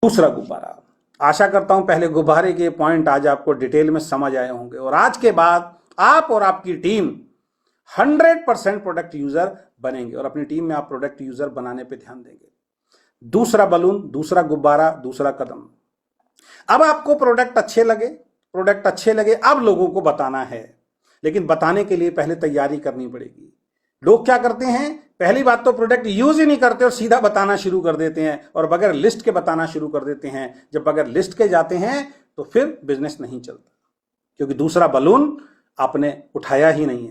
दूसरा गुब्बारा। आशा करता हूं पहले गुब्बारे के पॉइंट आज आपको डिटेल में समझ आए होंगे और आज के बाद आप और आपकी टीम 100% प्रोडक्ट यूजर बनेंगे और अपनी टीम में आप प्रोडक्ट यूजर बनाने पे ध्यान देंगे। दूसरा बलून, दूसरा गुब्बारा, दूसरा कदम। अब आपको प्रोडक्ट अच्छे लगे अब लोगों को बताना है, लेकिन बताने के लिए पहले तैयारी करनी पड़ेगी। लोग क्या करते हैं, पहली बात तो प्रोडक्ट यूज ही नहीं करते और सीधा बताना शुरू कर देते हैं और बगैर लिस्ट के बताना शुरू कर देते हैं। जब बगैर लिस्ट के जाते हैं तो फिर बिजनेस नहीं चलता, क्योंकि दूसरा बलून आपने उठाया ही नहीं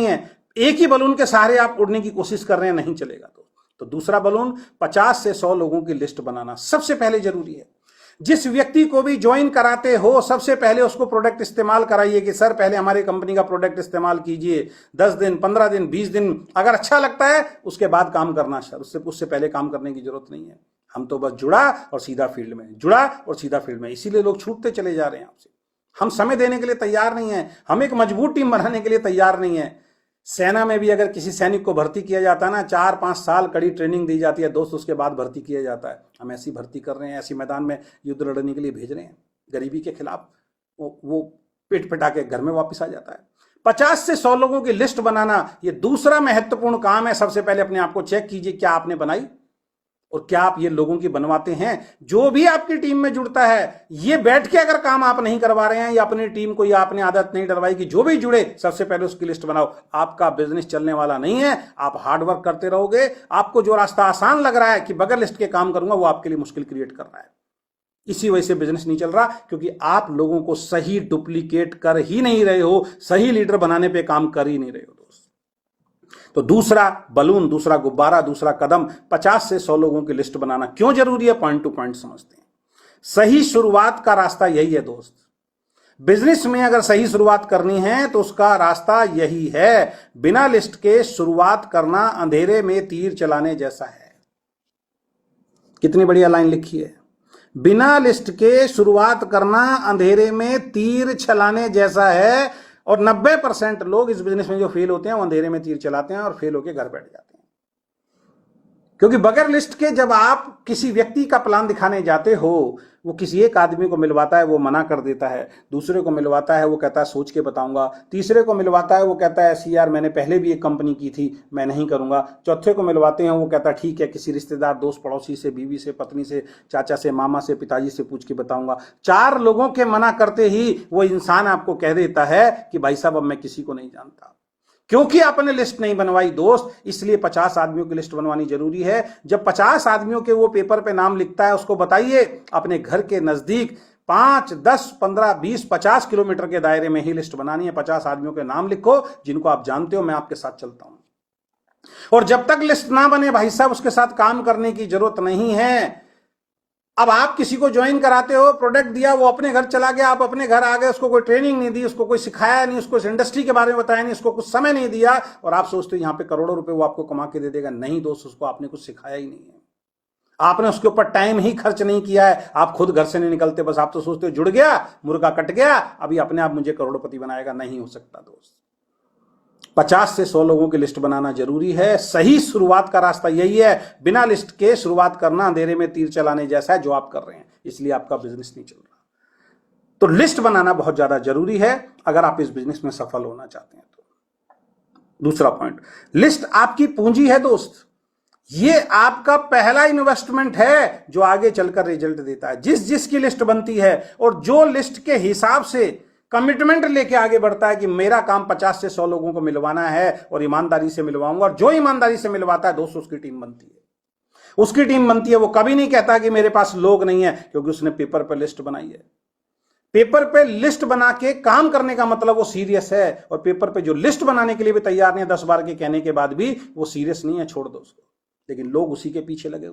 है। एक ही बलून के सहारे आप उड़ने की कोशिश कर रहे हैं, नहीं चलेगा। तो दूसरा बलून 50 से 100 लोगों की लिस्ट बनाना सबसे पहले जरूरी है। जिस व्यक्ति को भी ज्वाइन कराते हो सबसे पहले उसको प्रोडक्ट इस्तेमाल कराइए कि सर पहले हमारे कंपनी का प्रोडक्ट इस्तेमाल कीजिए। 10 दिन, 15 दिन, 20 दिन अगर अच्छा लगता है उसके बाद काम करना सर, उससे पहले काम करने की जरूरत नहीं है। हम तो बस जुड़ा और सीधा फील्ड में, इसीलिए लोग छूटते चले जा रहे हैं आपसे। हम समय देने के लिए तैयार नहीं है, हम एक मजबूत टीम बनाने के लिए तैयार नहीं है। सेना में भी अगर किसी सैनिक को भर्ती किया जाता है ना, 4-5 साल कड़ी ट्रेनिंग दी जाती है दोस्त, उसके बाद भर्ती किया जाता है। हम ऐसी भर्ती कर रहे हैं, ऐसी मैदान में युद्ध लड़ने के लिए भेज रहे हैं गरीबी के खिलाफ। वो पिट पिटा के घर में वापस आ जाता है। 50 से 100 लोगों की लिस्ट बनाना ये दूसरा महत्वपूर्ण काम है। सबसे पहले अपने आप को चेक कीजिए, क्या आपने बनाई और क्या आप ये लोगों की बनवाते हैं। जो भी आपकी टीम में जुड़ता है, ये बैठ के अगर काम आप नहीं करवा रहे हैं या अपनी टीम को या आपने आदत नहीं डलवाई कि जो भी जुड़े सबसे पहले उसकी लिस्ट बनाओ, आपका बिजनेस चलने वाला नहीं है। आप हार्डवर्क करते रहोगे, आपको जो रास्ता आसान लग रहा है कि बगैर लिस्ट के काम करूंगा, वो आपके लिए मुश्किल क्रिएट कर रहा है। इसी वजह से बिजनेस नहीं चल रहा, क्योंकि आप लोगों को सही डुप्लीकेट कर ही नहीं रहे हो, सही लीडर बनाने पर काम कर ही नहीं रहे हो दोस्त। तो दूसरा बलून, दूसरा गुब्बारा, दूसरा कदम, 50 से 100 लोगों की लिस्ट बनाना क्यों जरूरी है, पॉइंट टू पॉइंट समझते हैं। सही शुरुआत का रास्ता यही है दोस्त। बिजनेस में अगर सही शुरुआत करनी है तो उसका रास्ता यही है। बिना लिस्ट के शुरुआत करना अंधेरे में तीर चलाने जैसा है। कितनी बढ़िया लाइन लिखी है, बिना लिस्ट के शुरुआत करना अंधेरे में तीर चलाने जैसा है। और 90% लोग इस बिजनेस में जो फेल होते हैं वो अंधेरे में तीर चलाते हैं और फेल होकर घर बैठ जाते हैं। क्योंकि बगैर लिस्ट के जब आप किसी व्यक्ति का प्लान दिखाने जाते हो, वो किसी एक आदमी को मिलवाता है, वो मना कर देता है। दूसरे को मिलवाता है, वो कहता है सोच के बताऊंगा। तीसरे को मिलवाता है, वो कहता है ऐसी यार मैंने पहले भी एक कंपनी की थी, मैं नहीं करूंगा। चौथे को मिलवाते हैं, वो कहता है ठीक है किसी रिश्तेदार, दोस्त, पड़ोसी से, बीवी से, पत्नी से, चाचा से, मामा से, पिताजी से पूछ के बताऊंगा। 4 लोगों के मना करते ही वो इंसान आपको कह देता है कि भाई साहब अब मैं किसी को नहीं जानता। क्योंकि आपने लिस्ट नहीं बनवाई दोस्त, इसलिए 50 आदमियों की लिस्ट बनवानी जरूरी है। जब 50 आदमियों के वो पेपर पे नाम लिखता है, उसको बताइए अपने घर के नजदीक 5, 10, 15, 20, 50 किलोमीटर के दायरे में ही लिस्ट बनानी है। 50 आदमियों के नाम लिखो जिनको आप जानते हो, मैं आपके साथ चलता हूं। और जब तक लिस्ट ना बने भाई साहब, उसके साथ काम करने की जरूरत नहीं है। अब आप किसी को ज्वाइन कराते हो, प्रोडक्ट दिया, वो अपने घर चला गया, आप अपने घर आ गए, उसको कोई ट्रेनिंग नहीं दी, उसको कोई सिखाया नहीं, उसको इस इंडस्ट्री के बारे में बताया नहीं, उसको कुछ समय नहीं दिया, और आप सोचते हो यहां पे करोड़ों रुपए वो आपको कमा के दे देगा। नहीं दोस्त, उसको आपने कुछ सिखाया ही नहीं है, आपने उसके ऊपर टाइम ही खर्च नहीं किया है। आप खुद घर से नहीं निकलते, बस आप तो सोचते हो जुड़ गया, मुर्गा कट गया, अभी अपने आप मुझे करोड़पति बनाएगा। नहीं हो सकता दोस्त। 50 से 100 लोगों की लिस्ट बनाना जरूरी है। सही शुरुआत का रास्ता यही है। बिना लिस्ट के शुरुआत करना अंधेरे में तीर चलाने जैसा है, जो आप कर रहे हैं, इसलिए आपका बिजनेस नहीं चल रहा। तो लिस्ट बनाना बहुत ज्यादा जरूरी है अगर आप इस बिजनेस में सफल होना चाहते हैं तो। दूसरा पॉइंट, लिस्ट आपकी पूंजी है दोस्त। ये आपका पहला इन्वेस्टमेंट है जो आगे चलकर रिजल्ट देता है। जिसकी लिस्ट बनती है और जो लिस्ट के हिसाब से कमिटमेंट लेके आगे बढ़ता है कि मेरा काम 50 से 100 लोगों को मिलवाना है और ईमानदारी से मिलवाऊंगा, और जो ईमानदारी से मिलवाता है दोस्तों, उसकी टीम बनती है। वो कभी नहीं कहता कि मेरे पास लोग नहीं है, क्योंकि उसने पेपर पर लिस्ट बनाई है। पेपर पे लिस्ट बना के काम करने का मतलब वो सीरियस है, और पेपर पे जो लिस्ट बनाने के लिए भी तैयार नहीं है, 10 बार के कहने के बाद भी वो सीरियस नहीं है, छोड़ दो उसको। लेकिन लोग उसी के पीछे लगे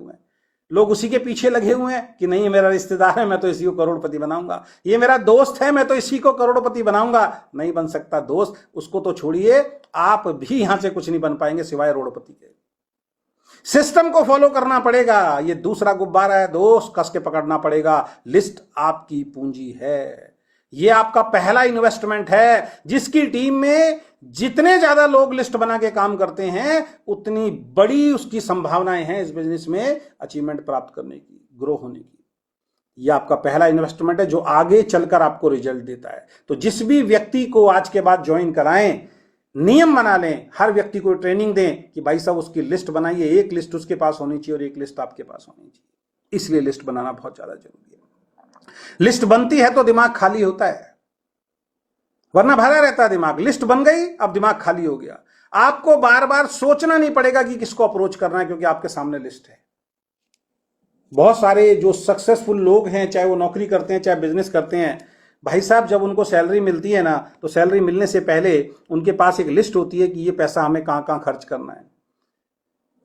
हुए हैं कि नहीं, ये मेरा रिश्तेदार है, मैं तो इसी को करोड़पति बनाऊंगा, ये मेरा दोस्त है, मैं तो इसी को करोड़पति बनाऊंगा। नहीं बन सकता दोस्त, उसको तो छोड़िए, आप भी यहां से कुछ नहीं बन पाएंगे सिवाय रोड़पति के। सिस्टम को फॉलो करना पड़ेगा। ये दूसरा गुब्बारा है दोस्त, कस के पकड़ना पड़ेगा। लिस्ट आपकी पूंजी है। ये आपका पहला इन्वेस्टमेंट है, जिसकी टीम में जितने ज्यादा लोग लिस्ट बना के काम करते हैं उतनी बड़ी उसकी संभावनाएं हैं इस बिजनेस में अचीवमेंट प्राप्त करने की, ग्रो होने की। यह आपका पहला इन्वेस्टमेंट है जो आगे चलकर आपको रिजल्ट देता है। तो जिस भी व्यक्ति को आज के बाद ज्वाइन कराएं, नियम बना लें, हर व्यक्ति को ट्रेनिंग दें कि भाई साहब उसकी लिस्ट बनाइए, एक लिस्ट उसके पास होनी चाहिए और एक लिस्ट आपके पास होनी चाहिए। इसलिए लिस्ट बनाना बहुत ज्यादा जरूरी है। लिस्ट बनती है तो दिमाग खाली होता है, वरना भरा रहता है दिमाग। लिस्ट बन गई, अब दिमाग खाली हो गया। आपको बार बार सोचना नहीं पड़ेगा कि किसको अप्रोच करना है, क्योंकि आपके सामने लिस्ट है। बहुत सारे जो सक्सेसफुल लोग हैं, चाहे वो नौकरी करते हैं चाहे बिजनेस करते हैं, भाई साहब जब उनको सैलरी मिलती है ना, तो सैलरी मिलने से पहले उनके पास एक लिस्ट होती है कि ये पैसा हमें कहां कहां खर्च करना है,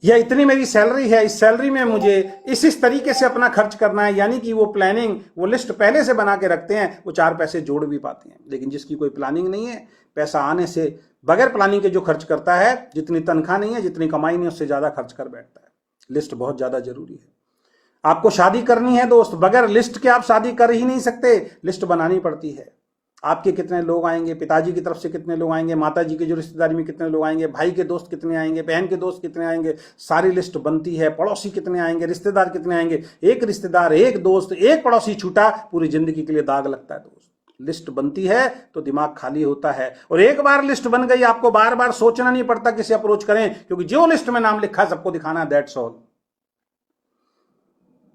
या इतनी मेरी सैलरी है, इस सैलरी में मुझे इस तरीके से अपना खर्च करना है। यानी कि वो प्लानिंग, वो लिस्ट पहले से बना के रखते हैं, वो 4 पैसे जोड़ भी पाते हैं। लेकिन जिसकी कोई प्लानिंग नहीं है, पैसा आने से बगैर प्लानिंग के जो खर्च करता है, जितनी तनख्वाह नहीं है, जितनी कमाई नहीं, उससे ज्यादा खर्च कर बैठता है। लिस्ट बहुत ज्यादा जरूरी है। आपको शादी करनी है दोस्त, बगैर लिस्ट के आप शादी कर ही नहीं सकते, लिस्ट बनानी पड़ती है। आपके कितने लोग आएंगे, पिताजी की तरफ से कितने लोग आएंगे, माताजी की जो रिश्तेदारी में कितने लोग आएंगे, भाई के दोस्त कितने आएंगे, बहन के दोस्त कितने आएंगे, सारी लिस्ट बनती है। पड़ोसी कितने आएंगे, रिश्तेदार कितने आएंगे, एक रिश्तेदार, एक दोस्त, एक पड़ोसी छूटा, पूरी जिंदगी के लिए दाग लगता है दोस्त। लिस्ट बनती है तो दिमाग खाली होता है, और एक बार लिस्ट बन गई, आपको बार बार सोचना नहीं पड़ता किसे अप्रोच करें, क्योंकि जो लिस्ट में नाम लिखा है सबको दिखाना है, दैट्स ऑल।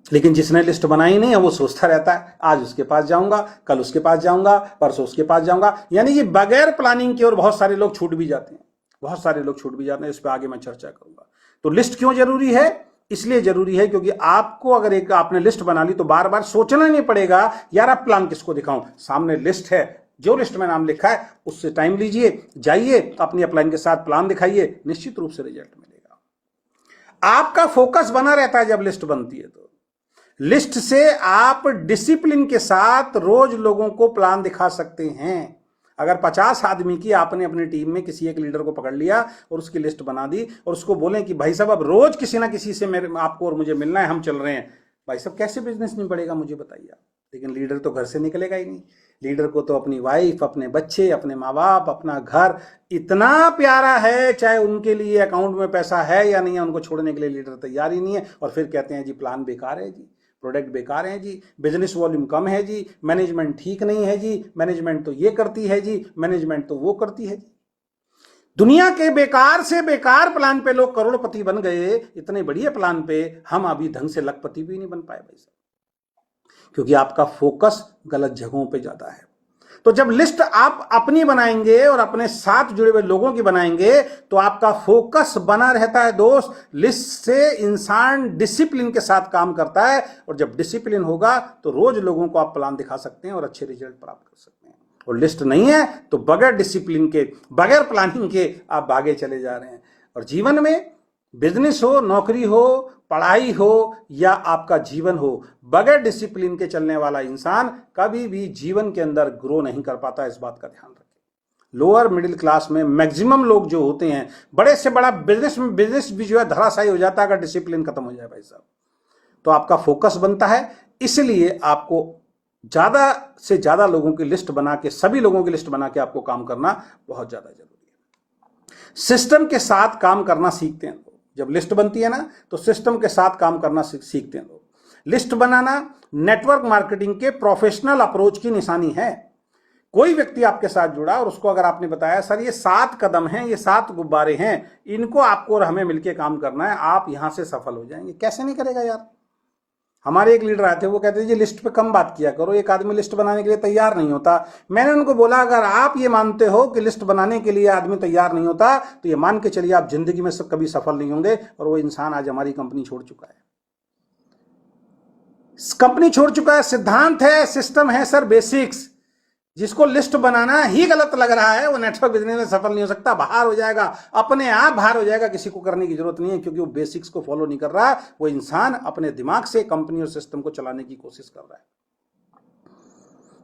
लेकिन जिसने लिस्ट बनाई नहीं है वो सोचता रहता है, आज उसके पास जाऊंगा, कल उसके पास जाऊंगा, परसों उसके पास जाऊंगा। यानी कि बगैर प्लानिंग के और बहुत सारे लोग छूट भी जाते हैं, बहुत सारे लोग छूट भी जाते हैं। इस पर आगे मैं चर्चा करूंगा। तो लिस्ट क्यों जरूरी है? इसलिए जरूरी है क्योंकि आपको अगर एक आपने लिस्ट बना ली तो बार बार सोचना नहीं पड़ेगा यार अब प्लान किसको दिखाऊं, सामने लिस्ट है, जो लिस्ट में नाम लिखा है उससे टाइम लीजिए, जाइए अपनी अपलाइन के साथ प्लान दिखाइए, निश्चित रूप से रिजल्ट मिलेगा। आपका फोकस बना रहता है जब लिस्ट बनती है। तो लिस्ट से आप डिसिप्लिन के साथ रोज लोगों को प्लान दिखा सकते हैं। अगर 50 आदमी की आपने अपनी टीम में किसी एक लीडर को पकड़ लिया और उसकी लिस्ट बना दी और उसको बोलें कि भाई साहब अब रोज किसी ना किसी से आपको और मुझे मिलना है, हम चल रहे हैं, भाई साहब कैसे बिजनेस नहीं बढ़ेगा मुझे बताइए आप। लेकिन लीडर तो घर से निकलेगा ही नहीं। लीडर को तो अपनी वाइफ, अपने बच्चे, अपने माँ बाप, अपना घर इतना प्यारा है, चाहे उनके लिए अकाउंट में पैसा है या नहीं है, उनको छोड़ने के लिए लीडर तैयार ही नहीं है। और फिर कहते हैं जी प्लान बेकार है जी, प्रोडक्ट बेकार है जी, बिजनेस वॉल्यूम कम है जी, मैनेजमेंट ठीक नहीं है जी, मैनेजमेंट तो ये करती है जी, मैनेजमेंट तो वो करती है जी। दुनिया के बेकार से बेकार प्लान पे लोग करोड़पति बन गए, इतने बढ़िया प्लान पे हम अभी ढंग से लखपति भी नहीं बन पाए भाई साहब, क्योंकि आपका फोकस गलत जगहों पे ज्यादा है। तो जब लिस्ट आप अपनी बनाएंगे और अपने साथ जुड़े हुए लोगों की बनाएंगे तो आपका फोकस बना रहता है दोस्त। लिस्ट से इंसान डिसिप्लिन के साथ काम करता है, और जब डिसिप्लिन होगा तो रोज लोगों को आप प्लान दिखा सकते हैं और अच्छे रिजल्ट प्राप्त कर सकते हैं। और लिस्ट नहीं है तो बगैर डिसिप्लिन के, बगैर प्लानिंग के आप भागे चले जा रहे हैं। और जीवन में बिजनेस हो, नौकरी हो, पढ़ाई हो या आपका जीवन हो, बगैर डिसिप्लिन के चलने वाला इंसान कभी भी जीवन के अंदर ग्रो नहीं कर पाता। इस बात का ध्यान रखें। लोअर मिडिल क्लास में मैक्सिमम लोग जो होते हैं, बड़े से बड़ा बिजनेस भी जो है धराशायी हो जाता है अगर डिसिप्लिन खत्म हो जाए भाई साहब। तो आपका फोकस बनता है, इसलिए आपको ज्यादा से ज्यादा लोगों की लिस्ट बना के, सभी लोगों की लिस्ट बना के आपको काम करना बहुत ज्यादा जरूरी है। सिस्टम के साथ काम करना सीखते हैं। जब लिस्ट बनती है ना तो सिस्टम के साथ काम करना सीखते हैं लोग। लिस्ट बनाना नेटवर्क मार्केटिंग के प्रोफेशनल अप्रोच की निशानी है। कोई व्यक्ति आपके साथ जुड़ा और उसको अगर आपने बताया सर ये 7 कदम हैं, ये 7 गुब्बारे हैं, इनको आपको और हमें मिलकर काम करना है, आप यहां से सफल हो जाएंगे, कैसे नहीं करेगा यार। हमारे एक लीडर आए थे, वो कहते थे जी लिस्ट पे कम बात किया करो, एक आदमी लिस्ट बनाने के लिए तैयार नहीं होता। मैंने उनको बोला अगर आप ये मानते हो कि लिस्ट बनाने के लिए आदमी तैयार नहीं होता तो ये मान के चलिए आप जिंदगी में कभी सफल नहीं होंगे। और वो इंसान आज हमारी कंपनी छोड़ चुका है, कंपनी छोड़ चुका है। सिद्धांत है, सिस्टम है सर, बेसिक्स। जिसको लिस्ट बनाना ही गलत लग रहा है वो नेटवर्क बिजनेस में सफल नहीं हो सकता, बाहर हो जाएगा, अपने आप बाहर हो जाएगा, किसी को करने की जरूरत नहीं है, क्योंकि वो बेसिक्स को फॉलो नहीं कर रहा। वो इंसान अपने दिमाग से कंपनी और सिस्टम को चलाने की कोशिश कर रहा है।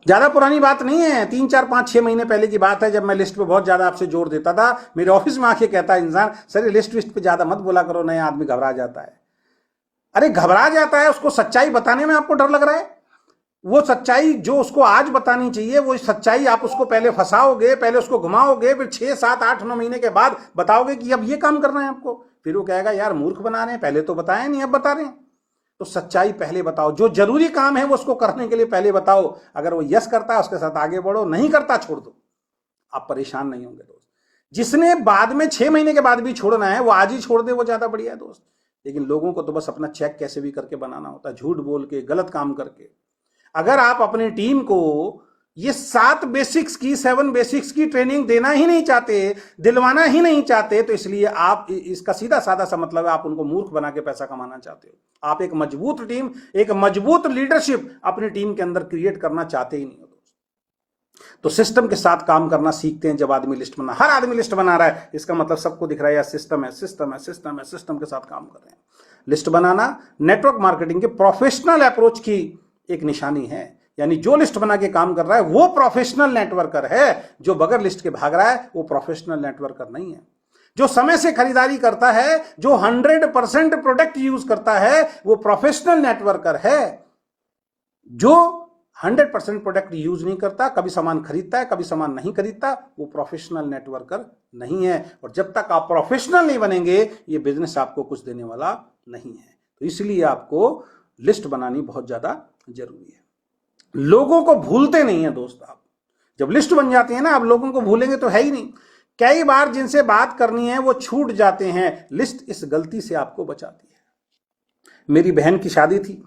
ज्यादा पुरानी बात नहीं है, 3, 4, 5, 6 महीने पहले की बात है, जब मैं लिस्ट पे बहुत ज्यादा आपसे जोर देता था। मेरे ऑफिस में आके कहता है इंसान, सर ये लिस्ट पे ज्यादा मत बोला करो, नया आदमी घबरा जाता है। अरे घबरा जाता है, उसको सच्चाई बताने में आपको डर लग रहा है। वो सच्चाई जो उसको आज बतानी चाहिए, वो सच्चाई आप उसको पहले फंसाओगे, पहले उसको घुमाओगे, फिर 6, 7, 8, 9 महीने के बाद बताओगे कि अब ये काम करना है आपको। फिर वो कहेगा यार मूर्ख बना रहे हैं, पहले तो बताया नहीं, अब बता रहे हैं। तो सच्चाई पहले बताओ, जो जरूरी काम है वो उसको करने के लिए पहले बताओ। अगर वो यस करता है उसके साथ आगे बढ़ो, नहीं करता छोड़ दो, आप परेशान नहीं होंगे दोस्त। जिसने बाद में 6 महीने के बाद भी छोड़ना है वो आज ही छोड़ दे, वो ज्यादा बढ़िया है दोस्त। लेकिन लोगों को तो बस अपना चेक कैसे भी करके बनाना होता है, झूठ बोल के, गलत काम करके। अगर आप अपनी टीम को ये 7 बेसिक्स की, 7 बेसिक्स की ट्रेनिंग देना ही नहीं चाहते, दिलवाना ही नहीं चाहते, तो इसलिए आप, इसका सीधा साधा सा मतलब है आप उनको मूर्ख बना के पैसा कमाना चाहते हो। आप एक मजबूत टीम, एक मजबूत लीडरशिप अपनी टीम के अंदर क्रिएट करना चाहते ही नहीं हो। तो सिस्टम के साथ काम करना सीखते हैं जब आदमी लिस्ट बना, हर आदमी लिस्ट बना रहा है, इसका मतलब सबको दिख रहा है यार सिस्टम है, सिस्टम है, सिस्टम है, सिस्टम के साथ काम कर रहे हैं। लिस्ट बनाना नेटवर्क मार्केटिंग के प्रोफेशनल अप्रोच की एक निशानी है। यानी जो लिस्ट बना के काम कर रहा है वो प्रोफेशनल नेटवर्कर है, जो बगैर लिस्ट के भाग रहा है वो प्रोफेशनल नेटवर्कर नहीं है। जो समय से खरीदारी करता है, जो 100% प्रोडक्ट यूज करता है, वो प्रोफेशनल नेटवर्कर है। जो 100% प्रोडक्ट यूज नहीं करता, कभी सामान खरीदता है, कभी सामान नहीं खरीदता, वो प्रोफेशनल नेटवर्कर नहीं है। और जब तक आप प्रोफेशनल नहीं बनेंगे, ये बिजनेस आपको कुछ देने वाला नहीं है। तो इसलिए आपको लिस्ट बनानी बहुत ज्यादा जरूरी है। लोगों को भूलते नहीं है दोस्त आप। जब लिस्ट बन जाती है ना, आप लोगों को भूलेंगे तो है ही नहीं। कई बार जिनसे बात करनी है वो छूट जाते हैं। लिस्ट इस गलती से आपको बचाती है। मेरी बहन की शादी थी,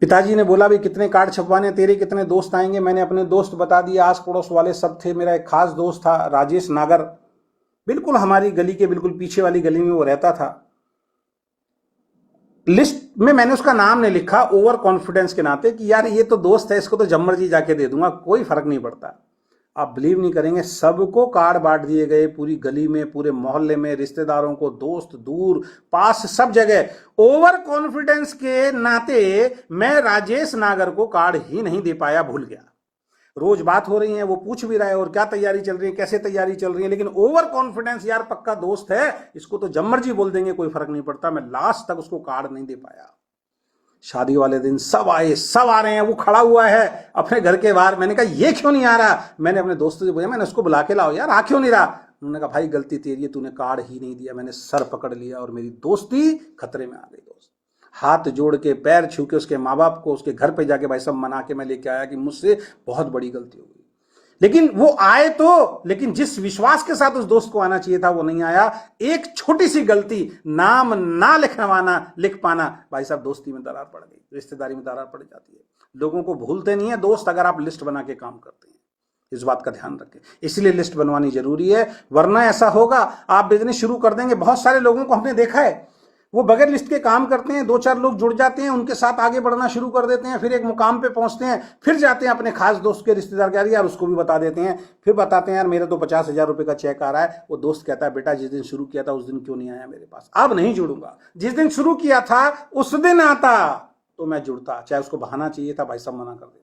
पिताजी ने बोला भी कितने कार्ड छपवाने, तेरे कितने दोस्त आएंगे। मैंने अपने दोस्त बता दिए, आस पड़ोस वाले सब थे। मेरा एक खास दोस्त था राजेश नागर, बिल्कुल हमारी गली के बिल्कुल पीछे वाली गली में वो रहता था। लिस्ट में मैंने उसका नाम नहीं लिखा, ओवर कॉन्फिडेंस के नाते कि यार ये तो दोस्त है, इसको तो जम्मर जी जाके दे दूंगा, कोई फर्क नहीं पड़ता। आप बिलीव नहीं करेंगे, सबको कार्ड बांट दिए गए, पूरी गली में, पूरे मोहल्ले में, रिश्तेदारों को, दोस्त, दूर पास, सब जगह। ओवर कॉन्फिडेंस के नाते मैं राजेश नागर को कार्ड ही नहीं दे पाया, भूल गया। रोज बात हो रही है, वो पूछ भी रहा है और क्या तैयारी चल रही है, कैसे तैयारी चल रही है, लेकिन ओवर कॉन्फिडेंस, यार पक्का दोस्त है, इसको तो जम्मर जी बोल देंगे, कोई फर्क नहीं पड़ता। मैं लास्ट तक उसको कार्ड नहीं दे पाया। शादी वाले दिन सब आए, सब आ रहे हैं, वो खड़ा हुआ है अपने घर के बाहर। मैंने कहा ये क्यों नहीं आ रहा? मैंने अपने दोस्तों से बोला, मैंने उसको बुला के लाओ यार, आ क्यों नहीं रहा? उन्होंने कहा भाई गलती तेरी है, तूने कार्ड ही नहीं दिया। मैंने सर पकड़ लिया और मेरी दोस्ती खतरे में आ गई दोस्त। हाथ जोड़ के, पैर छू के उसके माँ बाप को, उसके घर पे जाके भाई सब मना के मैं लेके आया कि मुझसे बहुत बड़ी गलती हो गई। लेकिन वो आए तो, लेकिन जिस विश्वास के साथ उस दोस्त को आना चाहिए था वो नहीं आया। एक छोटी सी गलती, नाम ना लिख पाना, भाई साहब दोस्ती में दरार पड़ गई, रिश्तेदारी में दरार पड़ जाती है। लोगों को भूलते नहीं है दोस्त अगर आप लिस्ट बना के काम करते हैं, इस बात का ध्यान रखें। इसलिए लिस्ट बनवानी जरूरी है, वरना ऐसा होगा आप बिजनेस शुरू कर देंगे। बहुत सारे लोगों को हमने देखा है, वो बगैर लिस्ट के काम करते हैं, 2-4 लोग जुड़ जाते हैं, उनके साथ आगे बढ़ना शुरू कर देते हैं, फिर एक मुकाम पे पहुंचते हैं, फिर जाते हैं अपने खास दोस्त के, रिश्तेदार के यार उसको भी बता देते हैं, फिर बताते हैं यार मेरे तो 50,000 रुपए का चेक आ रहा है। वो दोस्त कहता है बेटा जिस दिन शुरू किया था उस दिन क्यों नहीं आया मेरे पास? अब नहीं जुड़ूंगा, जिस दिन शुरू किया था उस दिन आता तो मैं जुड़ता। चाहे उसको बहाना चाहिए था, भाई सब मना कर देता है।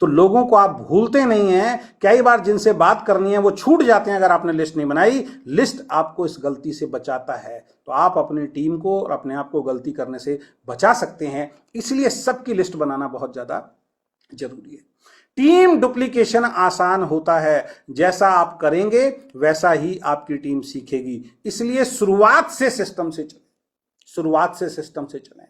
तो लोगों को आप भूलते नहीं हैं, कई बार जिनसे बात करनी है वो छूट जाते हैं अगर आपने लिस्ट नहीं बनाई। लिस्ट आपको इस गलती से बचाता है। तो आप अपनी टीम को और अपने आप को गलती करने से बचा सकते हैं। इसलिए सबकी लिस्ट बनाना बहुत ज्यादा जरूरी है। टीम डुप्लीकेशन आसान होता है, जैसा आप करेंगे वैसा ही आपकी टीम सीखेगी। इसलिए शुरुआत से सिस्टम से चले, शुरुआत से सिस्टम से चलें।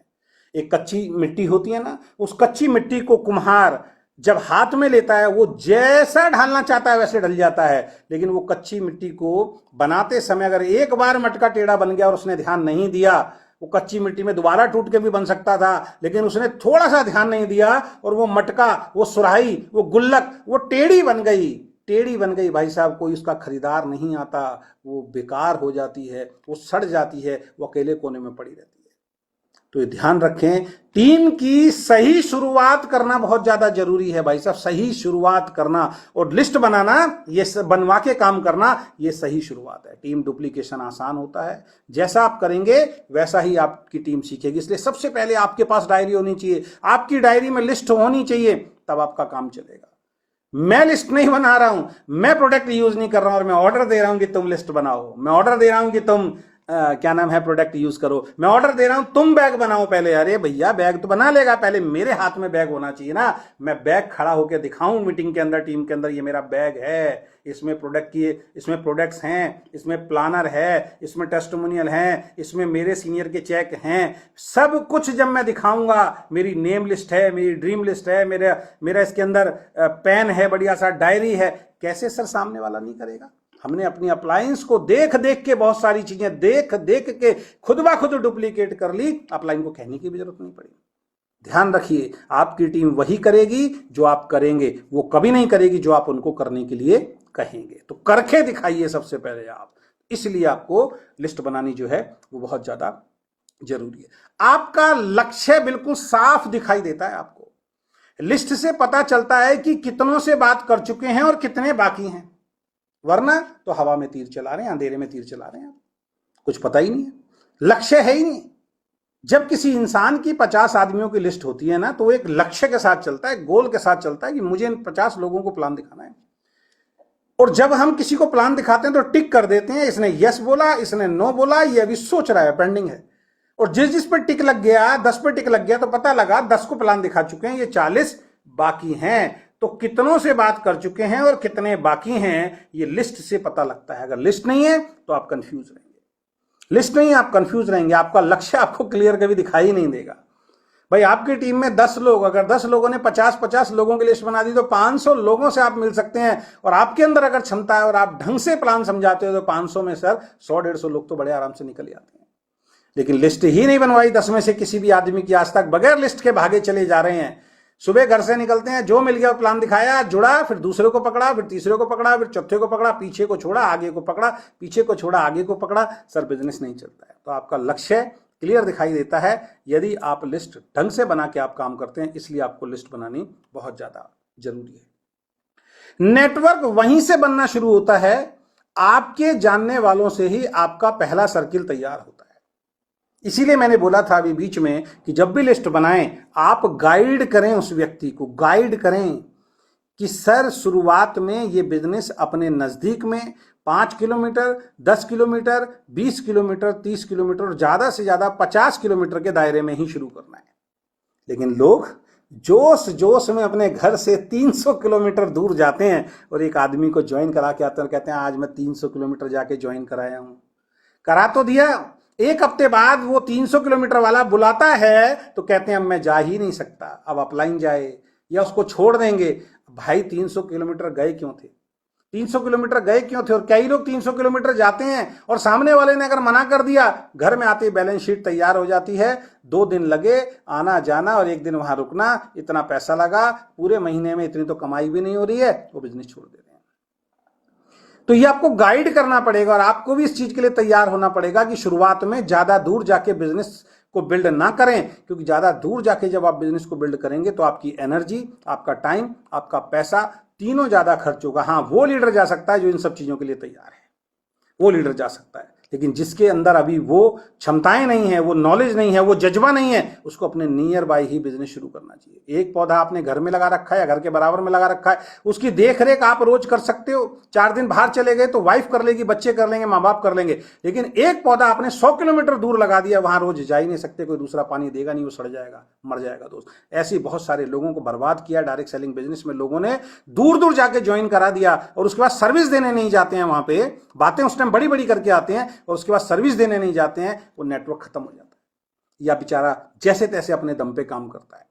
एक कच्ची मिट्टी होती है ना, उस कच्ची मिट्टी को कुम्हार जब हाथ में लेता है वो जैसा ढालना चाहता है वैसे ढल जाता है। लेकिन वो कच्ची मिट्टी को बनाते समय अगर एक बार मटका टेढ़ा बन गया और उसने ध्यान नहीं दिया, वो कच्ची मिट्टी में दोबारा टूट के भी बन सकता था, लेकिन उसने थोड़ा सा ध्यान नहीं दिया और वो मटका, वो सुराही, वो गुल्लक, वो टेढ़ी बन गई। टेढ़ी बन गई भाई साहब, कोई उसका खरीदार नहीं आता, वो बेकार हो जाती है, वो सड़ जाती है, वो अकेले कोने में पड़ी रहती है। तो ये ध्यान रखें, टीम की सही शुरुआत करना बहुत ज्यादा जरूरी है भाई साहब। सही शुरुआत करना और लिस्ट बनाना, ये बनवा के काम करना, ये सही शुरुआत है। टीम डुप्लीकेशन आसान होता है, जैसा आप करेंगे वैसा ही आपकी टीम सीखेगी। इसलिए सबसे पहले आपके पास डायरी होनी चाहिए, आपकी डायरी में लिस्ट होनी चाहिए, तब आपका काम चलेगा। मैं लिस्ट नहीं बना रहा हूं, मैं प्रोडक्ट यूज नहीं कर रहा हूं और मैं ऑर्डर दे रहा हूं कि तुम लिस्ट बनाओ, मैं ऑर्डर दे रहा हूं कि तुम क्या नाम है, प्रोडक्ट यूज करो, मैं ऑर्डर दे रहा हूं तुम बैग बनाओ पहले। अरे भैया बैग तो बना लेगा, पहले मेरे हाथ में बैग होना चाहिए ना, मैं बैग खड़ा होकर दिखाऊं मीटिंग के अंदर, टीम के अंदर, ये मेरा बैग है, इसमें प्रोडक्ट की, इसमें प्रोडक्ट्स हैं, इसमें प्लानर है, इसमें टेस्टिमोनियल है, इसमें मेरे सीनियर के चेक हैं, सब कुछ जब मैं दिखाऊंगा, मेरी नेम लिस्ट है, मेरी ड्रीम लिस्ट है, मेरा इसके अंदर पेन है, बढ़िया सा डायरी है, कैसे सर सामने वाला नहीं करेगा। हमने अपनी अप्लायंस को देख देख के, बहुत सारी चीजें देख देख के खुद ब खुद डुप्लीकेट कर ली, अप्लायंस को कहने की भी जरूरत नहीं पड़ी। ध्यान रखिए, आपकी टीम वही करेगी जो आप करेंगे, वो कभी नहीं करेगी जो आप उनको करने के लिए कहेंगे। तो करके दिखाइए सबसे पहले आप, इसलिए आपको लिस्ट बनानी जो है वो बहुत ज्यादा जरूरी है। आपका लक्ष्य बिल्कुल साफ दिखाई देता है आपको, लिस्ट से पता चलता है कि कितनों से बात कर चुके हैं और कितने बाकी हैं, वरना तो हवा में तीर चला रहे हैं, अंधेरे में तीर चला रहे हैं, कुछ पता ही नहीं है, लक्ष्य है ही नहीं। जब किसी इंसान की 50 आदमियों की लिस्ट होती है ना, तो वो एक लक्ष्य के साथ चलता है, गोल के साथ चलता है कि मुझे इन 50 लोगों को प्लान दिखाना है। और जब हम किसी को प्लान दिखाते हैं तो टिक कर देते हैं, इसने यस बोला, इसने नो बोला, ये अभी सोच रहा है, पेंडिंग है। और जिस पर टिक लग गया, 10 पर टिक लग गया, तो पता लगा 10 को प्लान दिखा चुके हैं, ये 40 बाकी हैं। तो कितनों से बात कर चुके हैं और कितने बाकी हैं, ये लिस्ट से पता लगता है। अगर लिस्ट नहीं है तो आप कंफ्यूज रहेंगे, लिस्ट नहीं है आप कंफ्यूज रहेंगे, आपका लक्ष्य आपको क्लियर कभी दिखाई नहीं देगा। भाई आपकी टीम में 10 लोग, अगर 10 लोगों ने 50-50 लोगों की लिस्ट बना दी तो 500 लोगों से आप मिल सकते हैं। और आपके अंदर अगर क्षमता है और आप ढंग से प्लान समझाते हो तो 500 में सर 100-150 लोग तो बड़े आराम से निकल जाते हैं। लेकिन लिस्ट ही नहीं बनवाई 10 में से किसी भी आदमी की आज तक, बगैर लिस्ट के भागे चले जा रहे हैं। सुबह घर से निकलते हैं, जो मिल गया प्लान दिखाया, जुड़ा, फिर दूसरे को पकड़ा, फिर तीसरे को पकड़ा, फिर चौथे को पकड़ा, पीछे को छोड़ा, आगे को पकड़ा, पीछे को छोड़ा, आगे को पकड़ा, सर बिजनेस नहीं चलता है। तो आपका लक्ष्य क्लियर दिखाई देता है यदि आप लिस्ट ढंग से बना के आप काम करते हैं, इसलिए आपको लिस्ट बनानी बहुत ज्यादा जरूरी है। नेटवर्क वहीं से बनना शुरू होता है, आपके जानने वालों से ही आपका पहला सर्किल तैयार होता है। इसीलिए मैंने बोला था अभी बीच में कि जब भी लिस्ट बनाएं, आप गाइड करें, उस व्यक्ति को गाइड करें कि सर शुरुआत में ये बिजनेस अपने नजदीक में 5 किलोमीटर, 10 किलोमीटर, 20 किलोमीटर, 30 किलोमीटर और ज्यादा से ज्यादा 50 किलोमीटर के दायरे में ही शुरू करना है। लेकिन लोग जोश जोश में अपने घर से 300 किलोमीटर दूर जाते हैं और एक आदमी को ज्वाइन करा के आते हैं और कहते हैं आज मैं 300 किलोमीटर जाके ज्वाइन कराया हूं। करा तो दिया, एक हफ्ते बाद वो 300 किलोमीटर वाला बुलाता है तो कहते हैं अब मैं जा ही नहीं सकता, अब अपलाइन जाए या उसको छोड़ देंगे। भाई 300 किलोमीटर गए क्यों थे, 300 किलोमीटर गए क्यों थे? और कई लोग 300 किलोमीटर जाते हैं और सामने वाले ने अगर मना कर दिया, घर में आते ही बैलेंस शीट तैयार हो जाती है, 2 दिन लगे आना जाना और 1 दिन वहां रुकना, इतना पैसा लगा, पूरे महीने में इतनी तो कमाई भी नहीं हो रही है, वो बिजनेस छोड़ दे रहे हैं। तो ये आपको गाइड करना पड़ेगा और आपको भी इस चीज के लिए तैयार होना पड़ेगा कि शुरुआत में ज्यादा दूर जाके बिजनेस को बिल्ड ना करें, क्योंकि ज्यादा दूर जाके जब आप बिजनेस को बिल्ड करेंगे तो आपकी एनर्जी, आपका टाइम, आपका पैसा तीनों ज्यादा खर्च होगा। हाँ, वो लीडर जा सकता है जो इन सब चीजों के लिए तैयार है, वो लीडर जा सकता है, लेकिन जिसके अंदर अभी वो क्षमताएं नहीं है, वो नॉलेज नहीं है, वो जज्बा नहीं है, उसको अपने नियर बाय ही बिजनेस शुरू करना चाहिए। एक पौधा आपने घर में लगा रखा है या घर के बराबर में लगा रखा है, उसकी देख रेख आप रोज कर सकते हो। 4 दिन बाहर चले गए तो वाइफ कर लेगी, बच्चे कर लेंगे, माँ बाप कर लेंगे। लेकिन एक पौधा आपने 100 किलोमीटर दूर लगा दिया, वहां रोज जा ही नहीं सकते, कोई दूसरा पानी देगा नहीं, वो सड़ जाएगा, मर जाएगा। दोस्त, ऐसे बहुत सारे लोगों को बर्बाद किया डायरेक्ट सेलिंग बिजनेस में। लोगों ने दूर दूर जाके ज्वाइन करा दिया और उसके बाद सर्विस देने नहीं जाते हैं, वहां पे बातें उस टाइम बड़ी बड़ी करके आते हैं और उसके बाद सर्विस देने नहीं जाते हैं, वो नेटवर्क खत्म हो जाता है। या बेचारा जैसे तैसे अपने दम पे काम करता है,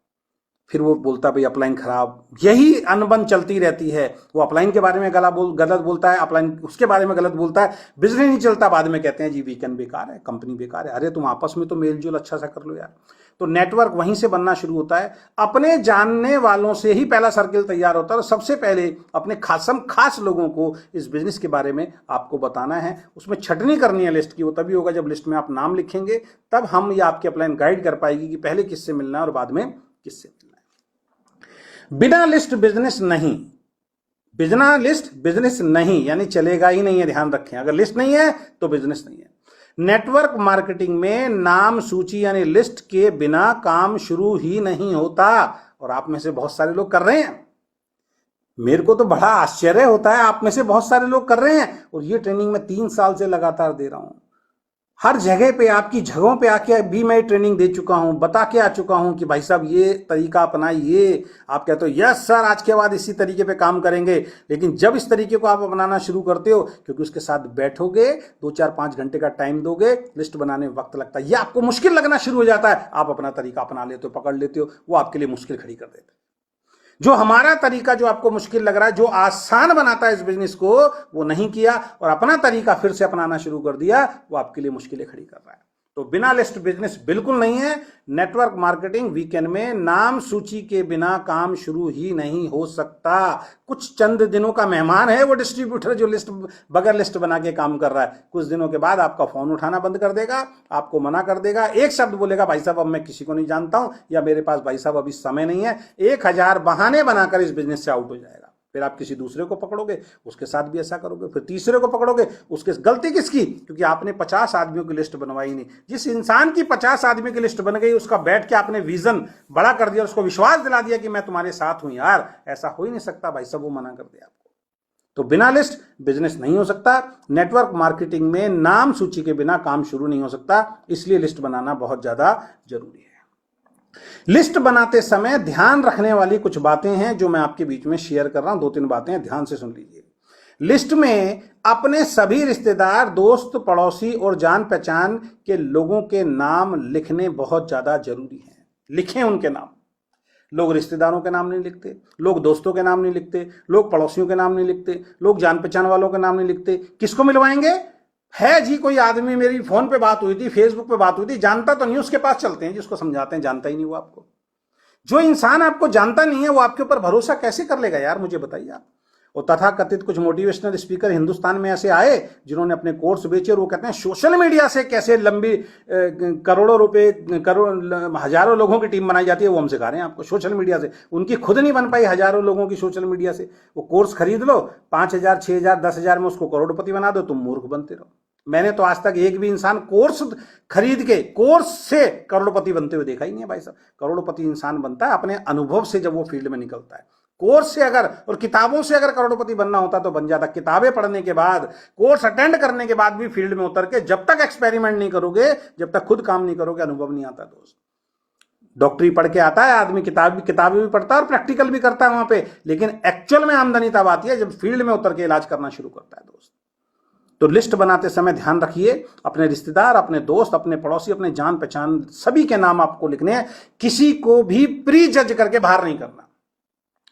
फिर वो बोलता भाई अपलाइन खराब, यही अनबन चलती रहती है। वो अपलाइन के बारे में गलत बोलता है, अपलाइन उसके बारे में गलत बोलता है, बिजनेस नहीं चलता, बाद में कहते हैं जी वीकेंड बेकार है, कंपनी बेकार है। अरे तुम आपस में तो मेल जोल अच्छा सा कर लो यार। तो नेटवर्क वहीं से बनना शुरू होता है, अपने जानने वालों से ही पहला सर्किल तैयार होता है। और सबसे पहले अपने खास लोगों को इस बिजनेस के बारे में आपको बताना है, उसमें छटनी करनी है लिस्ट की। वो तभी होगा जब लिस्ट में आप नाम लिखेंगे, तब हम या आपकी अपलाइन गाइड कर पाएगी कि पहले किससे मिलना है और बाद में किससे मिलना है। बिना लिस्ट बिजनेस नहीं, बिना लिस्ट बिजनेस नहीं, यानी चलेगा ही नहीं है। ध्यान रखें, अगर लिस्ट नहीं है तो बिजनेस नहीं है। नेटवर्क मार्केटिंग में नाम सूची यानी लिस्ट के बिना काम शुरू ही नहीं होता। और आप में से बहुत सारे लोग कर रहे हैं, मेरे को तो बड़ा आश्चर्य होता है, आप में से बहुत सारे लोग कर रहे हैं। और ये ट्रेनिंग मैं 3 साल से लगातार दे रहा हूं। हर जगह पे आपकी जगहों पे आके भी मैं ट्रेनिंग दे चुका हूं, बता के आ चुका हूं कि भाई साहब ये तरीका अपनाइए। आप कहते हो यस सर आज के बाद इसी तरीके पे काम करेंगे, लेकिन जब इस तरीके को आप अपनाना शुरू करते हो, क्योंकि उसके साथ बैठोगे 2-4-5 घंटे का टाइम दोगे, लिस्ट बनाने में वक्त लगता है, ये आपको मुश्किल लगना शुरू हो जाता है, आप अपना तरीका अपना लेते हो, पकड़ लेते हो, वो आपके लिए मुश्किल खड़ी कर देते हैं। जो हमारा तरीका जो आपको मुश्किल लग रहा है, जो आसान बनाता है इस बिजनेस को, वो नहीं किया और अपना तरीका फिर से अपनाना शुरू कर दिया, वो आपके लिए मुश्किलें खड़ी कर रहा है। तो बिना लिस्ट बिजनेस बिल्कुल नहीं है। नेटवर्क मार्केटिंग वीकेंड में नाम सूची के बिना काम शुरू ही नहीं हो सकता। कुछ चंद दिनों का मेहमान है वो डिस्ट्रीब्यूटर जो लिस्ट बगैर लिस्ट बना के काम कर रहा है। कुछ दिनों के बाद आपका फोन उठाना बंद कर देगा, आपको मना कर देगा, एक शब्द बोलेगा भाई साहब अब मैं किसी को नहीं जानता हूं, या मेरे पास भाई साहब अभी समय नहीं है, 1000 बहाने बनाकर इस बिजनेस से आउट हो जाएगा। फिर आप किसी दूसरे को पकड़ोगे, उसके साथ भी ऐसा करोगे, फिर तीसरे को पकड़ोगे, उसके गलती किसकी? क्योंकि आपने 50 आदमियों की लिस्ट बनवाई नहीं। जिस इंसान की 50 आदमी की लिस्ट बन गई, उसका बैठ के आपने विजन बड़ा कर दिया, उसको विश्वास दिला दिया कि मैं तुम्हारे साथ हूं यार, ऐसा हो ही नहीं सकता भाई साहब, वो मना कर दिया आपको। तो बिना लिस्ट बिजनेस नहीं हो सकता। नेटवर्क मार्केटिंग में नाम सूची के बिना काम शुरू नहीं हो सकता, इसलिए लिस्ट बनाना बहुत ज्यादा जरूरी है। लिस्ट बनाते समय ध्यान रखने वाली कुछ बातें हैं जो मैं आपके बीच में शेयर कर रहा हूं। 2-3 बातें हैं, ध्यान से सुन लीजिए। लिस्ट में अपने सभी रिश्तेदार, दोस्त, पड़ोसी और जान पहचान के लोगों के नाम लिखने बहुत ज्यादा जरूरी हैं। लिखें उनके नाम। लोग रिश्तेदारों के नाम नहीं लिखते, लोग दोस्तों के नाम नहीं लिखते, लोग पड़ोसियों के नाम नहीं लिखते, लोग जान पहचान वालों के नाम नहीं लिखते। किसको मिलवाएंगे? है जी कोई आदमी, मेरी फोन पे बात हुई थी, फेसबुक पे बात हुई थी, जानता तो नहीं, उसके पास चलते हैं, जिसको समझाते हैं, जानता ही नहीं वो आपको। जो इंसान आपको जानता नहीं है वो आपके ऊपर भरोसा कैसे कर लेगा यार, मुझे बताइए आप। और तथाकथित कुछ मोटिवेशनल स्पीकर हिंदुस्तान में ऐसे आए जिन्होंने अपने कोर्स बेचे और वो कहते हैं सोशल मीडिया से कैसे लंबी करोड़ों रुपए, हजारों लोगों की टीम बनाई जाती है, वो हम सिखा रहे हैं आपको। सोशल मीडिया से उनकी खुद नहीं बन पाई हजारों लोगों की सोशल मीडिया से। वो कोर्स खरीद लो, 5000, 6000, 10,000 में उसको करोड़पति बना दो, तुम मूर्ख बनते रहो। मैंने तो आज तक एक भी इंसान कोर्स खरीद के, कोर्स से करोड़पति बनते हुए देखा ही नहीं है भाई साहब। करोड़पति इंसान बनता है अपने अनुभव से, जब वो फील्ड में निकलता है। कोर्स से अगर और किताबों से अगर करोड़पति बनना होता तो बन जाता। किताबें पढ़ने के बाद, कोर्स अटेंड करने के बाद भी फील्ड में उतर के जब तक एक्सपेरिमेंट नहीं करोगे, जब तक खुद काम नहीं करोगे, अनुभव नहीं आता दोस्त। डॉक्टरी पढ़ के आता है आदमी, किताबें भी पढ़ता है और प्रैक्टिकल भी करता है वहां पे, लेकिन एक्चुअल में आमदनी तब आती है जब फील्ड में उतर के इलाज करना शुरू करता है दोस्त। तो लिस्ट बनाते समय ध्यान रखिए, अपने रिश्तेदार, अपने दोस्त, अपने पड़ोसी, अपने जान पहचान सभी के नाम आपको लिखने हैं। किसी को भी प्री जज करके बाहर नहीं करना,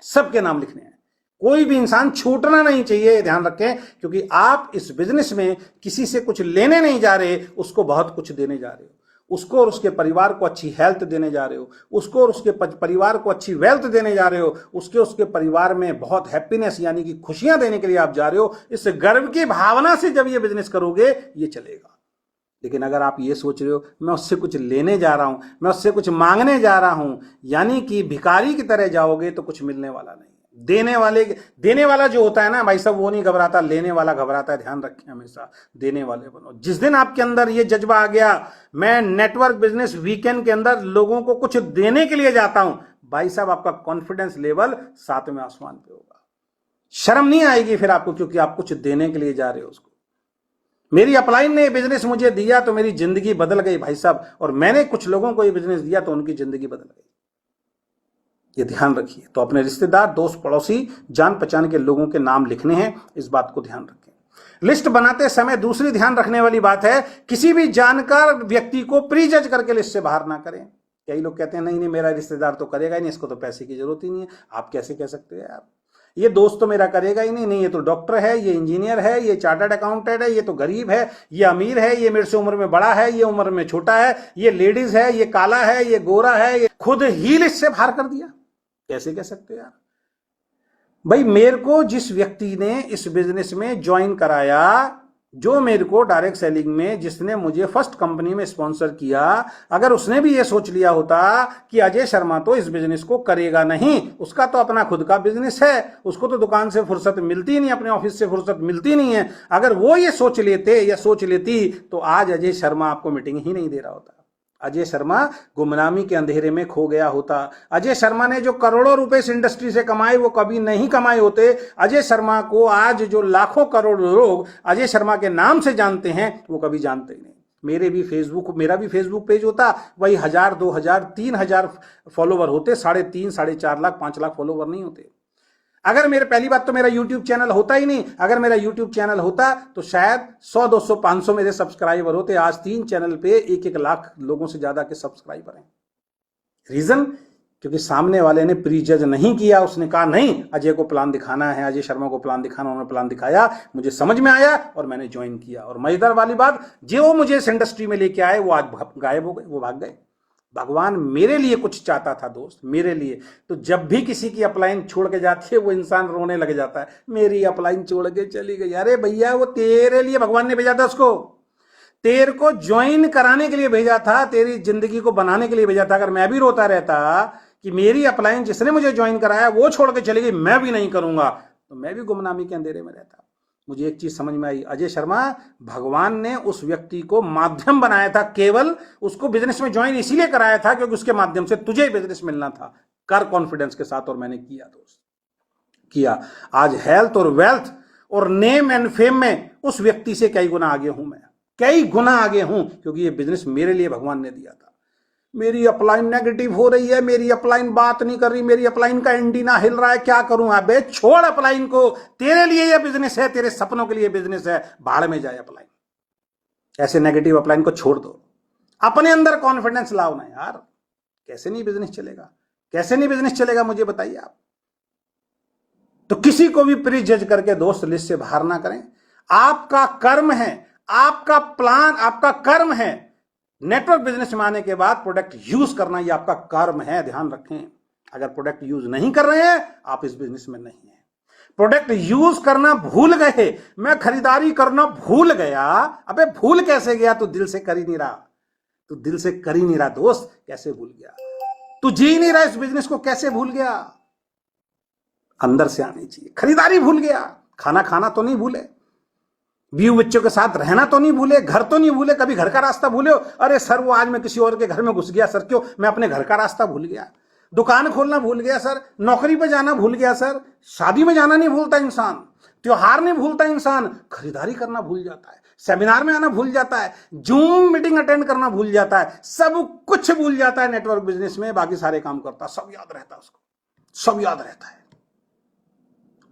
सबके नाम लिखने हैं। कोई भी इंसान छूटना नहीं चाहिए, ध्यान रखें, क्योंकि आप इस बिजनेस में किसी से कुछ लेने नहीं जा रहे, उसको बहुत कुछ देने जा रहे हो। उसको और उसके परिवार को अच्छी हेल्थ देने जा रहे हो, उसको और उसके परिवार को अच्छी वेल्थ देने जा रहे हो, उसके परिवार में बहुत हैप्पीनेस यानी कि खुशियां देने के लिए आप जा रहे हो। इस गर्व की भावना से जब ये बिजनेस करोगे ये चलेगा। लेकिन अगर आप ये सोच रहे हो मैं उससे कुछ लेने जा रहा हूं, मैं उससे कुछ मांगने जा रहा हूं, यानी कि भिखारी की तरह जाओगे, तो कुछ मिलने वाला नहीं। देने वाला जो होता है ना भाई साहब, वो नहीं घबराता, लेने वाला घबराता है। ध्यान रखें, हमेशा देने वाले बनो। जिस दिन आपके अंदर ये जज्बा आ गया, मैं नेटवर्क बिजनेस वीकेंड के अंदर लोगों को कुछ देने के लिए जाता हूं, भाई साहब आपका कॉन्फिडेंस लेवल 7वें आसमान पे होगा। शर्म नहीं आएगी फिर आपको, क्योंकि आप कुछ देने के लिए जा रहे हो उसको। मेरी अपलाइन ने बिजनेस मुझे दिया तो मेरी जिंदगी बदल गई भाई साहब, और मैंने कुछ लोगों को ये बिजनेस दिया तो उनकी जिंदगी बदल गई। ये ध्यान रखिए। तो अपने रिश्तेदार, दोस्त, पड़ोसी, जान पहचान के लोगों के नाम लिखने हैं, इस बात को ध्यान रखें। लिस्ट बनाते समय दूसरी ध्यान रखने वाली बात है, किसी भी जानकार व्यक्ति को प्री जज करके लिस्ट से बाहर ना करें। कई लोग कहते हैं नहीं नहीं मेरा रिश्तेदार तो करेगा ही नहीं, इसको तो पैसे की जरूरत ही नहीं है। आप कैसे कह सकते हैं यार, ये दोस्त तो मेरा करेगा ही नहीं, ये तो डॉक्टर है, ये इंजीनियर है, ये चार्टर्ड अकाउंटेंट है, ये तो गरीब है, ये अमीर है, ये मेरे से उम्र में बड़ा है, ये उम्र में छोटा है, ये लेडीज है, ये काला है, ये गोरा है, ये खुद ही लिस्ट से बाहर कर दिया। कैसे कह सकते हो यार? भाई मेरे को जिस व्यक्ति ने इस बिजनेस में ज्वाइन कराया, जो मेरे को डायरेक्ट सेलिंग में, जिसने मुझे फर्स्ट कंपनी में स्पॉन्सर किया, अगर उसने भी ये सोच लिया होता कि अजय शर्मा तो इस बिजनेस को करेगा नहीं, उसका तो अपना खुद का बिजनेस है, उसको तो दुकान से फुर्सत मिलती नहीं, अपने ऑफिस से फुर्सत मिलती नहीं है, अगर वो ये सोच लेते या सोच लेती तो आज अजय शर्मा आपको मीटिंग ही नहीं दे रहा होता। अजय शर्मा गुमनामी के अंधेरे में खो गया होता। अजय शर्मा ने जो करोड़ों रुपए इस इंडस्ट्री से कमाए वो कभी नहीं कमाए होते। अजय शर्मा को आज जो लाखों करोड़ लोग अजय शर्मा के नाम से जानते हैं वो कभी जानते ही नहीं। मेरा भी फेसबुक पेज होता, वही 1000, 2000, 3000 फॉलोवर होते, 3.5, 4.5 लाख, 5 लाख फॉलोवर नहीं होते। अगर मेरे पहली बात तो मेरा यूट्यूब चैनल होता ही नहीं। अगर मेरा यूट्यूब चैनल होता तो शायद 100, 200, 500 मेरे सब्सक्राइबर होते। आज 3 चैनल पे 1-1 लाख लोगों से ज्यादा के सब्सक्राइबर हैं। रीजन, क्योंकि सामने वाले ने प्री जज नहीं किया। उसने कहा नहीं, अजय को प्लान दिखाना है, अजय शर्मा को प्लान दिखाना। उन्होंने प्लान दिखाया, मुझे समझ में आया और मैंने ज्वाइन किया। और मजेदार वाली बात, जो मुझे इस इंडस्ट्री में लेके आए वो आज गायब हो गए, वो भाग गए। भगवान मेरे लिए कुछ चाहता था दोस्त, मेरे लिए। तो जब भी किसी की अपलाइन छोड़ के जाती है वो इंसान रोने लग जाता है, मेरी अपलाइन छोड़ के चली गई। अरे भैया, वो तेरे लिए भगवान ने भेजा था उसको, तेरे को ज्वाइन कराने के लिए भेजा था, तेरी जिंदगी को बनाने के लिए भेजा था। अगर मैं भी रोता रहता कि मेरी अपलाइन जिसने मुझे ज्वाइन कराया वो छोड़ के चली गई, मैं भी नहीं करूंगा, तो मैं भी गुमनामी के अंधेरे में रहता। मुझे एक चीज समझ में आई, अजय शर्मा, भगवान ने उस व्यक्ति को माध्यम बनाया था, केवल उसको बिजनेस में ज्वाइन इसीलिए कराया था क्योंकि उसके माध्यम से तुझे बिजनेस मिलना था। कर कॉन्फिडेंस के साथ, और मैंने किया दोस्त, किया। आज हेल्थ और वेल्थ और नेम एंड फेम में उस व्यक्ति से कई गुना आगे हूं मैं, कई गुना आगे हूं, क्योंकि ये बिजनेस मेरे लिए भगवान ने दिया था। मेरी अपलाइन नेगेटिव हो रही है, मेरी अपलाइन बात नहीं कर रही, मेरी अपलाइन का एंटीना हिल रहा है, क्या करूं? अबे छोड़ अपलाइन को, तेरे लिए यह बिजनेस है, तेरे सपनों के लिए बिजनेस है, भाड़ में जाए अपलाइन। ऐसे नेगेटिव अपलाइन को छोड़ दो, अपने अंदर कॉन्फिडेंस लाओ ना यार। कैसे नहीं बिजनेस चलेगा, कैसे नहीं बिजनेस चलेगा, मुझे बताइए आप। तो किसी को भी प्री जज करके दोस्त लिस्ट से बाहर ना करें। आपका कर्म है, आपका प्लान, आपका कर्म है। नेटवर्क बिजनेस में आने के बाद प्रोडक्ट यूज करना, ये आपका कर्म है, ध्यान रखें। अगर प्रोडक्ट यूज नहीं कर रहे हैं, आप इस बिजनेस में नहीं है। प्रोडक्ट यूज करना भूल गए, मैं खरीदारी करना भूल गया। अबे भूल कैसे गया? तू दिल से कर ही नहीं रहा, तू दिल से कर ही नहीं रहा दोस्त। कैसे भूल गया? तू जी नहीं रहा इस बिजनेस को, कैसे भूल गया? अंदर से आनी चाहिए। खरीदारी भूल गया, खाना खाना तो नहीं भूले, बीवी बच्चों के साथ रहना तो नहीं भूले, घर तो नहीं भूले, कभी घर का रास्ता भूले हो? अरे सर, वो आज मैं किसी और के घर में घुस गया सर, क्यों? मैं अपने घर का रास्ता भूल गया। दुकान खोलना भूल गया सर, नौकरी पे जाना भूल गया सर, शादी में जाना नहीं भूलता इंसान, त्योहार नहीं भूलता इंसान, खरीदारी करना भूल जाता है, सेमिनार में आना भूल जाता है, जूम मीटिंग अटेंड करना भूल जाता है, सब कुछ भूल जाता है नेटवर्क बिजनेस में। बाकी सारे काम करता, सब याद रहता है उसको, सब याद रहता है।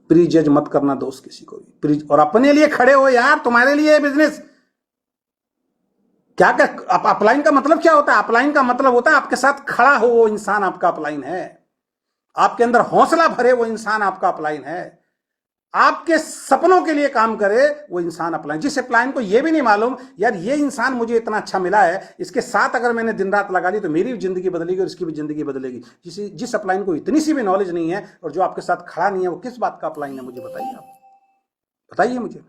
प्री जज मत करना दोस्त किसी को भी, और अपने लिए खड़े हो यार, तुम्हारे लिए बिजनेस। क्या अपलाइन का मतलब क्या होता है? अपलाइन का मतलब होता है आपके साथ खड़ा हो वो इंसान आपका अपलाइन है, आपके अंदर हौसला भरे वो इंसान आपका अपलाइन है, आपके सपनों के लिए काम करे वो इंसान अपलाइन। जिस अपलाइन को ये भी नहीं मालूम यार ये इंसान मुझे इतना अच्छा मिला है, इसके साथ अगर मैंने दिन रात लगा ली तो मेरी भी जिंदगी बदलेगी और इसकी भी जिंदगी बदलेगी। जिस अपलाइन को इतनी सी भी नॉलेज नहीं है और जो आपके साथ खड़ा नहीं है, वो किस बात का अपलाइन है? मुझे बताइए, आप बताइए मुझे।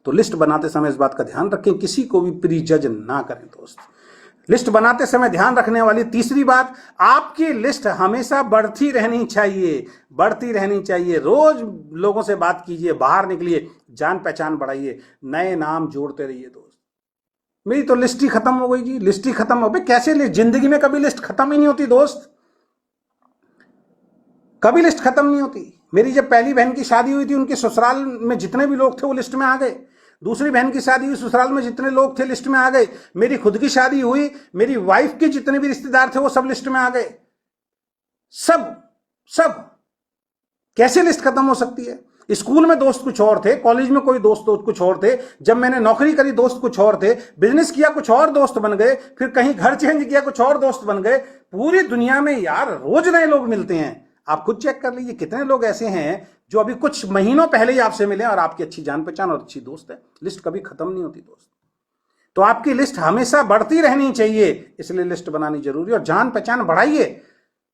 तो लिस्ट बनाते समय इस बात का ध्यान रखें, किसी को भी प्री जज ना करें दोस्त। लिस्ट बनाते समय ध्यान रखने वाली तीसरी बात, आपकी लिस्ट हमेशा बढ़ती रहनी चाहिए, बढ़ती रहनी चाहिए। रोज लोगों से बात कीजिए, बाहर निकलिए, जान पहचान बढ़ाइए, नए नाम जोड़ते रहिए दोस्त। मेरी तो लिस्ट ही खत्म हो गई जी, लिस्ट ही खत्म हो गई। कैसे लिस्ट? जिंदगी में कभी लिस्ट खत्म ही नहीं होती दोस्त, कभी लिस्ट खत्म नहीं होती। मेरी जब पहली बहन की शादी हुई थी, उनके ससुराल में जितने भी लोग थे वो लिस्ट में आ गए। दूसरी बहन की शादी हुई, ससुराल में जितने लोग थे लिस्ट में आ गए। मेरी खुद की शादी हुई, मेरी वाइफ के जितने भी रिश्तेदार थे वो सब लिस्ट में आ गए। सब कैसे लिस्ट खत्म हो सकती है? स्कूल में दोस्त कुछ और थे, कॉलेज में कोई दोस्त कुछ और थे, जब मैंने नौकरी करी दोस्त कुछ और थे, बिजनेस किया कुछ और दोस्त बन गए, फिर कहीं घर चेंज किया कुछ और दोस्त बन गए। पूरी दुनिया में यार रोज नए लोग मिलते हैं। आप खुद चेक कर लीजिए कितने लोग ऐसे हैं जो अभी कुछ महीनों पहले ही आपसे मिले और आपकी अच्छी जान पहचान और अच्छी दोस्त है। लिस्ट कभी खत्म नहीं होती दोस्त। तो आपकी लिस्ट हमेशा बढ़ती रहनी चाहिए, इसलिए लिस्ट बनानी जरूरी है। और जान पहचान बढ़ाइए।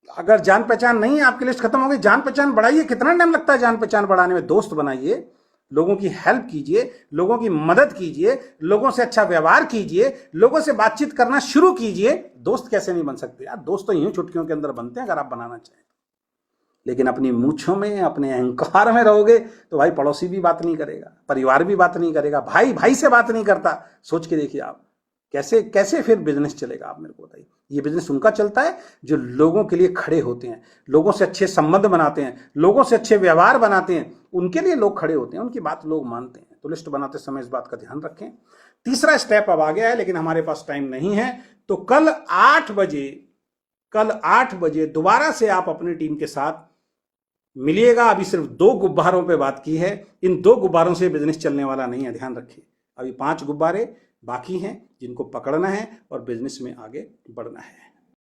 अगर जान पहचान नहीं है, आपकी लिस्ट खत्म हो गई, जान पहचान बढ़ाइए। कितना टाइम लगता है जान पहचान बढ़ाने में? दोस्त बनाइए, लोगों की हेल्प कीजिए, लोगों की मदद कीजिए, लोगों से अच्छा व्यवहार कीजिए, लोगों से बातचीत करना शुरू कीजिए। दोस्त कैसे नहीं बन सकते यार? दोस्त तो यूं चुटकियों के अंदर बनते हैं अगर आप बनाना चाहें। लेकिन अपनी मूंछों में, अपने अहंकार में रहोगे तो भाई पड़ोसी भी बात नहीं करेगा, परिवार भी बात नहीं करेगा, भाई भाई से बात नहीं करता। सोच के देखिए आप, कैसे फिर बिजनेस चलेगा? आप मेरे को बताइए। ये बिजनेस उनका चलता है जो लोगों के लिए खड़े होते हैं, लोगों से अच्छे संबंध बनाते हैं, लोगों से अच्छे व्यवहार बनाते हैं। उनके लिए लोग खड़े होते हैं, उनकी बात लोग मानते हैं। तो लिस्ट बनाते समय इस बात का ध्यान रखें। तीसरा स्टेप अब आ गया है, लेकिन हमारे पास टाइम नहीं है। तो कल 8 बजे दोबारा से आप अपनी टीम के साथ मिलिएगा। अभी सिर्फ 2 गुब्बारों पे बात की है, इन 2 गुब्बारों से बिजनेस चलने वाला नहीं है, ध्यान रखिए। अभी 5 गुब्बारे बाकी हैं जिनको पकड़ना है और बिजनेस में आगे बढ़ना है।